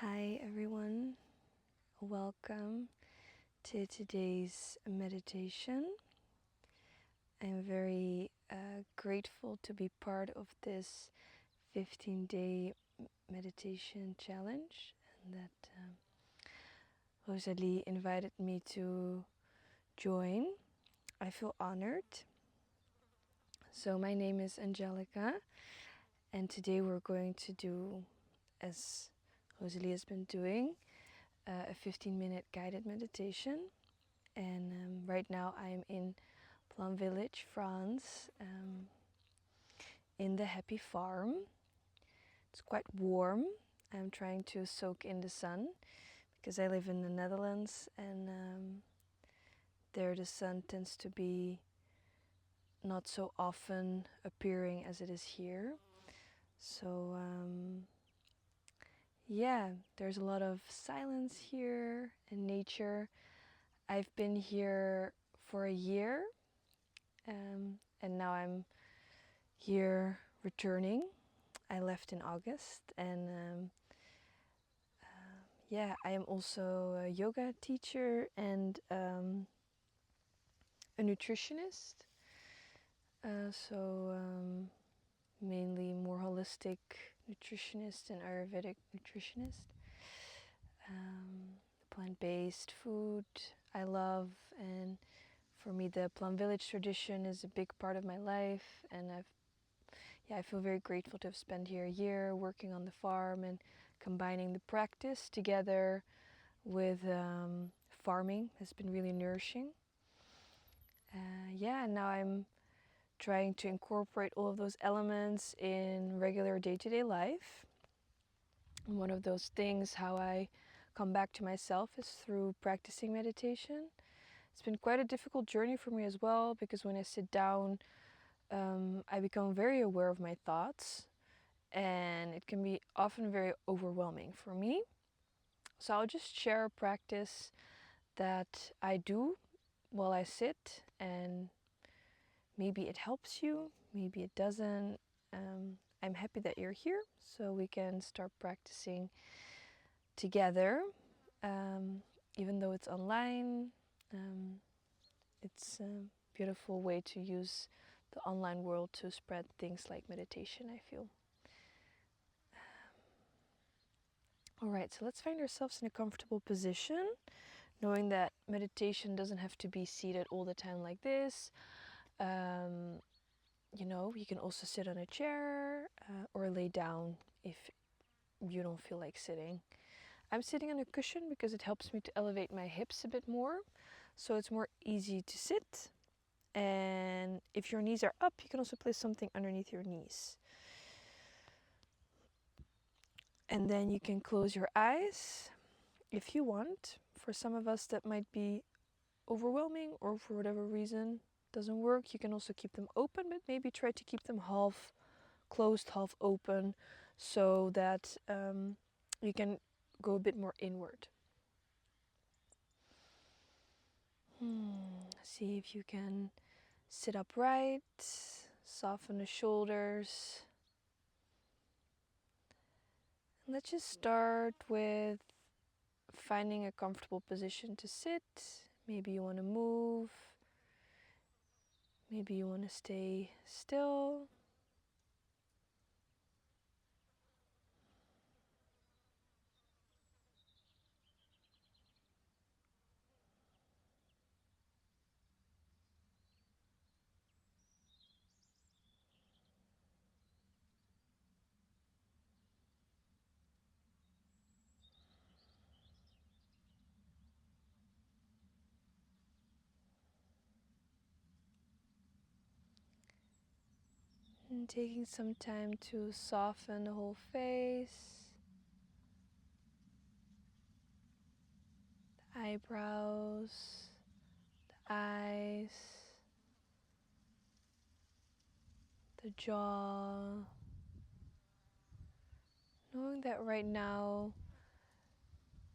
Hi everyone, welcome to today's meditation. I'm very grateful to be part of this 15-day meditation challenge and that Rosalie invited me to join. I feel honored. So my name is Angelika and today we're going to do, as Rosalie has been doing, a 15-minute guided meditation. And right now I'm in Plum Village France, in the happy farm. It's quite warm. I'm trying to soak in the sun because I live in the Netherlands and there the sun tends to be not so often appearing as it is here. So yeah, there's a lot of silence here and nature. I've been here for a year and now I'm here returning. I left in August and yeah, I am also a yoga teacher and a nutritionist. So mainly more holistic nutritionist and Ayurvedic nutritionist. Plant-based food I love, and for me the Plum Village tradition is a big part of my life, and I feel very grateful to have spent here a year working on the farm and combining the practice together with farming has been really nourishing. And now I'm trying to incorporate all of those elements in regular day-to-day life. And one of those things, how I come back to myself, is through practicing meditation. It's been quite a difficult journey for me as well, because when I sit down, I become very aware of my thoughts, and it can be often very overwhelming for me. So I'll just share a practice that I do while I sit, and maybe it helps you, maybe it doesn't. I'm happy that you're here, so we can start practicing together. Even though it's online, it's a beautiful way to use the online world to spread things like meditation, I feel. Alright, so let's find ourselves in a comfortable position, knowing that meditation doesn't have to be seated all the time like this. You can also sit on a chair or lay down if you don't feel like sitting. I'm sitting on a cushion because it helps me to elevate my hips a bit more, so it's more easy to sit. And if your knees are up, you can also place something underneath your knees. And then you can close your eyes if you want. For some of us that might be overwhelming, or for whatever reason doesn't work, you can also keep them open, but maybe try to keep them half closed, half open, so that you can go a bit more inward. See if you can sit upright, soften the shoulders. And let's just start with finding a comfortable position to sit. Maybe you want to move. Maybe you want to stay still. And taking some time to soften the whole face, the eyebrows, the eyes, the jaw. Knowing that right now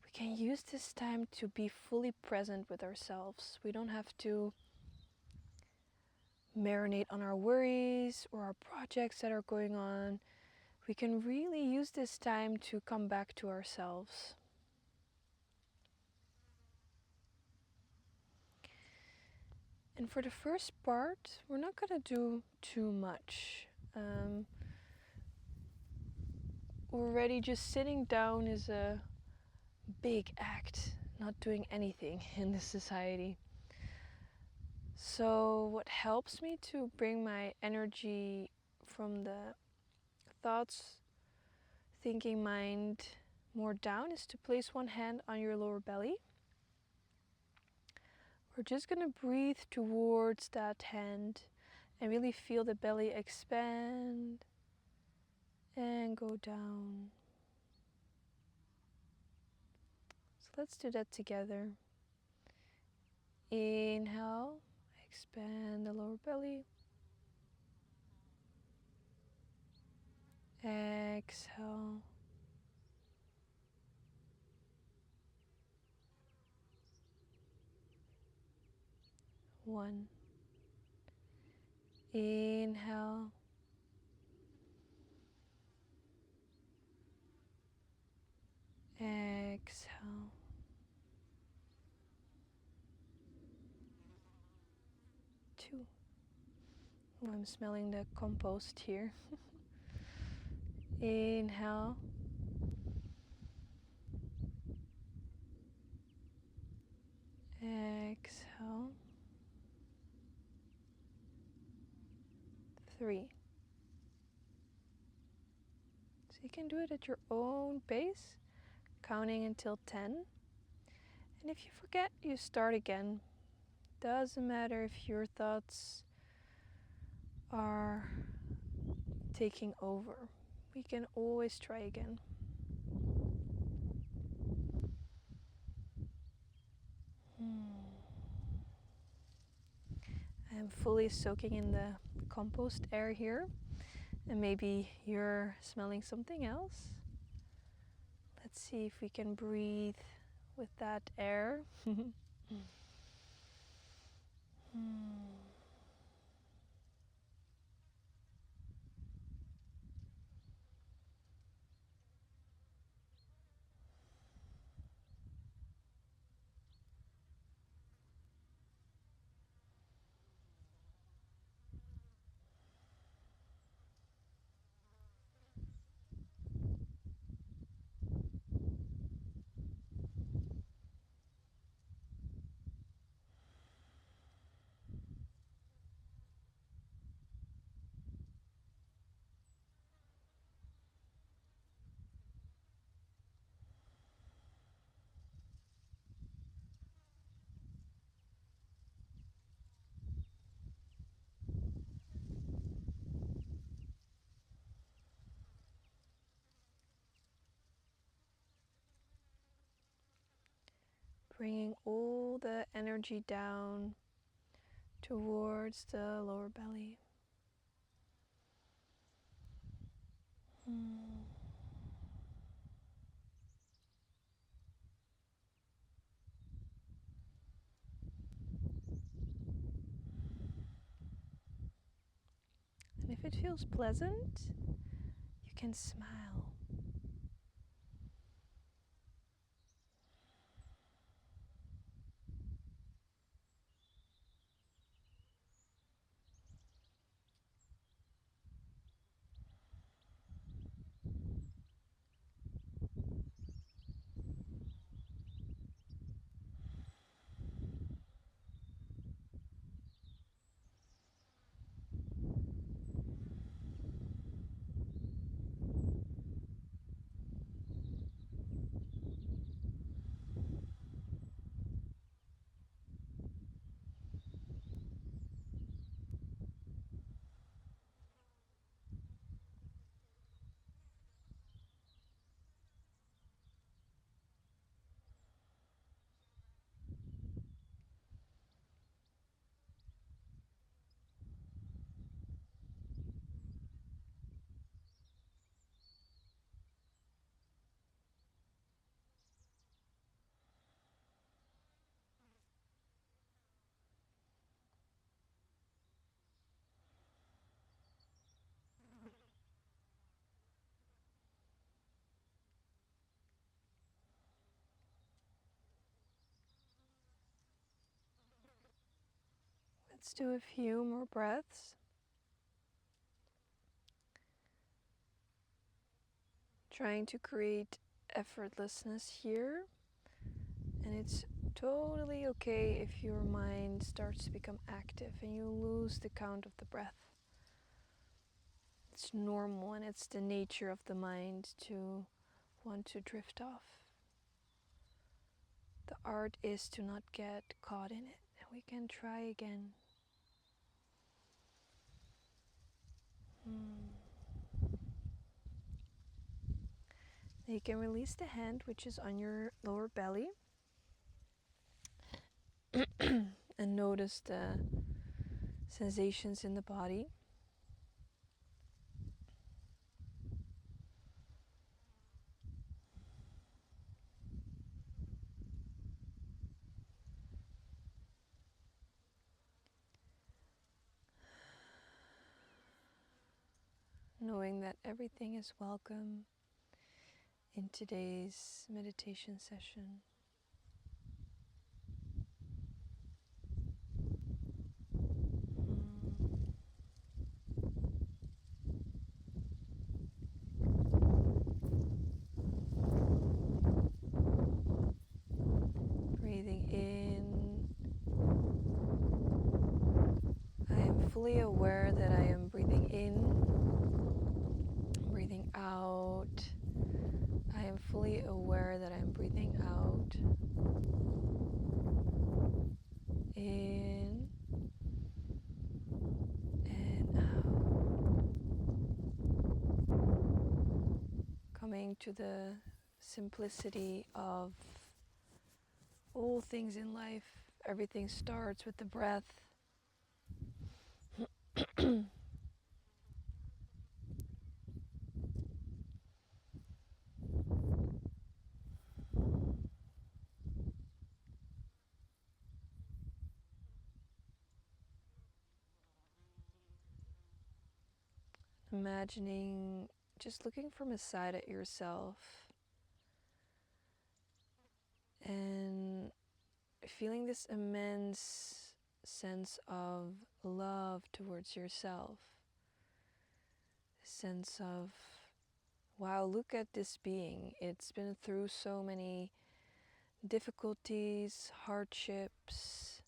we can use this time to be fully present with ourselves. We don't have to marinate on our worries or our projects that are going on. we can really use this time to come back to ourselves. And for the first part, we're not going to do too much. Already just sitting down is a big act, not doing anything in this society. So what helps me to bring my energy from the thoughts, thinking mind more down is to place one hand on your lower belly. We're just going to breathe towards that hand and really feel the belly expand and go down. So let's do that together. Inhale, expand the lower belly. Exhale. One. Inhale. Exhale. Two. Oh, I'm smelling the compost here. Inhale. Exhale. Three. So you can do it at your own pace, counting until 10. And if you forget, you start again. Doesn't matter if your thoughts are taking over. We can always try again. I'm fully soaking in the compost air here, and maybe you're smelling something else. Let's see if we can breathe with that air. Bringing all the energy down towards the lower belly. And if it feels pleasant, you can smile. Let's do a few more breaths. Trying to create effortlessness here. And it's totally okay if your mind starts to become active and you lose the count of the breath. It's normal, and it's the nature of the mind to want to drift off. The art is to not get caught in it, and we can try again. You can release the hand which is on your lower belly and notice the sensations in the body. Knowing that everything is welcome in today's meditation session. Breathing in, I am fully aware that I am breathing in. Breathing out, I am fully aware that I'm breathing out. In and out. Coming to the simplicity of all things in life. Everything starts with the breath. Imagining just looking from a side at yourself and feeling this immense sense of love towards yourself. A sense of, wow, look at this being. It's been through so many difficulties, hardships,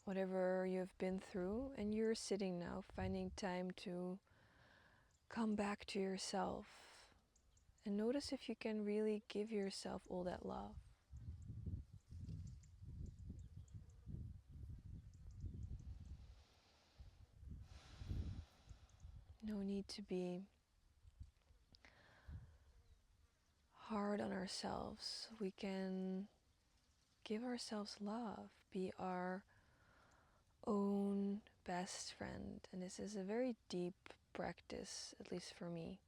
whatever you've been through, and you're sitting now, finding time to come back to yourself and notice if you can really give yourself all that love. No need to be hard on ourselves. We can give ourselves love, be our own best friend. And this is a very deep practice, at least for me.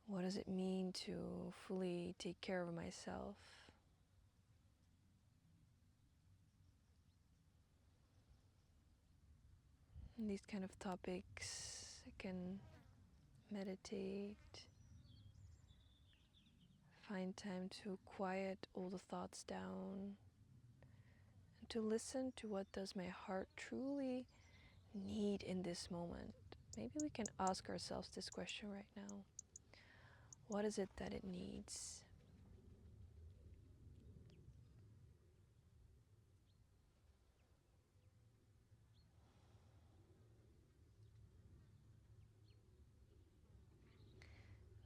What does it mean to fully take care of myself? And these kind of topics, I can meditate, find time to quiet all the thoughts down, and to listen to what does my heart truly need in this moment. Maybe we can ask ourselves this question right now. What is it that it needs?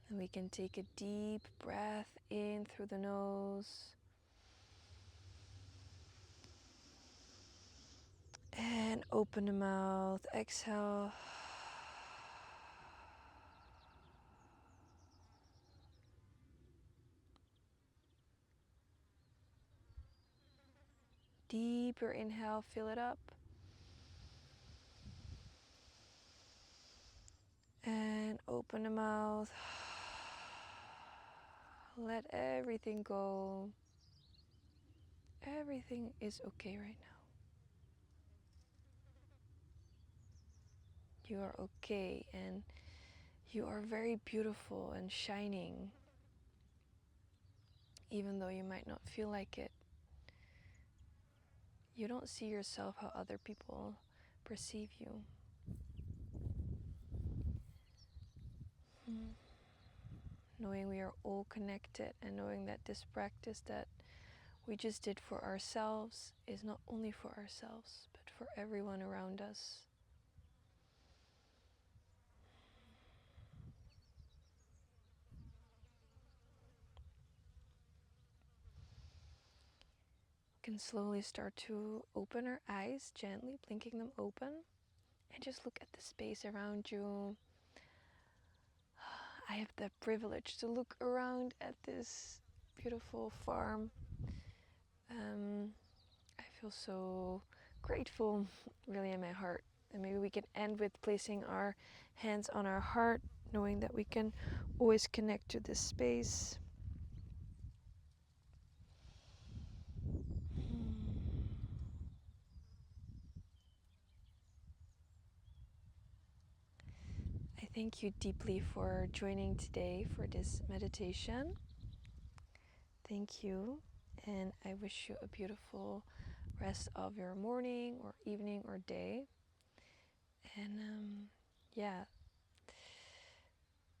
And we can take a deep breath in through the nose and open the mouth. Exhale. Deeper inhale, fill it up. And open the mouth. Let everything go. Everything is okay right now. You are okay, and you are very beautiful and shining, even though you might not feel like it. you don't see yourself how other people perceive you. Knowing we are all connected and knowing that this practice that we just did for ourselves is not only for ourselves, but for everyone around us. We can slowly start to open our eyes, gently blinking them open, and just look at the space around you. I have the privilege to look around at this beautiful farm. I feel so grateful, really, in my heart. And maybe we can end with placing our hands on our heart, knowing that we can always connect to this space. I thank you deeply for joining today for this meditation. Thank you, and I wish you a beautiful rest of your morning or evening or day. And yeah,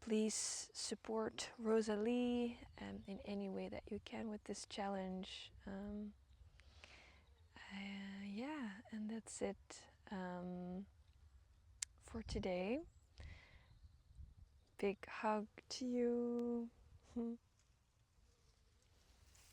please support Rosalie in any way that you can with this challenge. Yeah, and that's it for today. Big hug to you.